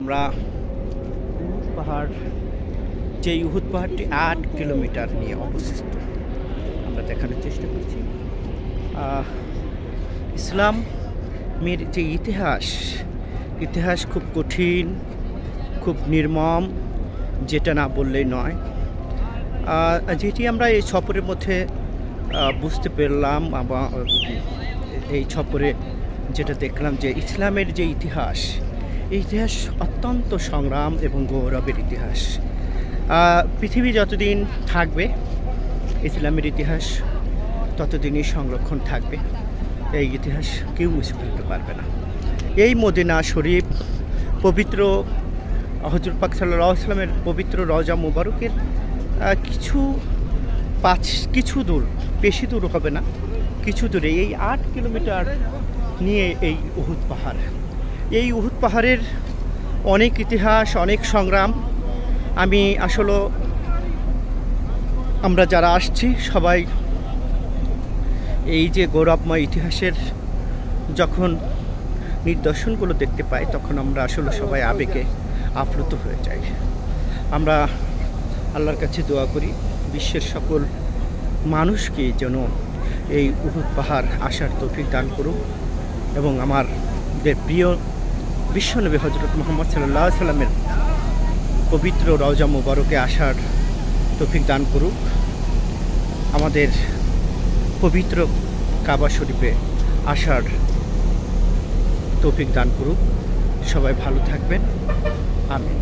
আমরা উহুদ পাহাড়, যে উহুদ পাহাড়টি ৮ কিলোমিটার নিয়ে অবস্থিত, আমরা দেখানোর চেষ্টা করছি। ইসলামের যে ইতিহাস খুব কঠিন, খুব নির্মম, যেটা না বললেই নয়। যেটি আমরা এই সফরের মধ্যে বুঝতে পারলাম, এই সফরে যেটা দেখলাম যে ইসলামের যে ইতিহাস, এই ইতিহাস অত্যন্ত সংগ্রাম এবং গৌরবের ইতিহাস। পৃথিবী যতদিন থাকবে ইসলামের ইতিহাস ততদিনই সংরক্ষণ থাকবে। এই ইতিহাস কেউ মুছে ফেলতে পারবে না। এই মদিনা শরীফ পবিত্র হযরত পাক সাল্লাল্লাহু আলাইহি ওয়াসাল্লামের পবিত্র রওজা মুবারকের কিছু দূর, বেশি দূর হবে না, কিছু দূরে এই ৮ কিলোমিটার নিয়ে এই উহুদ পাহাড়। এই উহুদ পাহাড়ের অনেক ইতিহাস, অনেক সংগ্রাম। আমরা যারা আসছি সবাই এই যে গৌরবময় ইতিহাসের যখন নিদর্শনগুলো দেখতে পাই, তখন আমরা আসলে সবাই আবেগে আপ্লুত হয়ে যাই। আমরা আল্লাহর কাছে দোয়া করি বিশ্বের সকল মানুষকে যেন এই উহুদ পাহাড় আসার তৌফিক দান করুক এবং আমাদের প্রিয় বিশ্বনবী হযরত মুহাম্মদ সাল্লাল্লাহু আলাইহি ওয়াসাল্লামের পবিত্র রওজা মুবারকে আসার তৌফিক দান করুক, আমাদের পবিত্র কাবা শরীফে আসার তৌফিক দান করুক। সবাই ভালো থাকবেন, আমিন।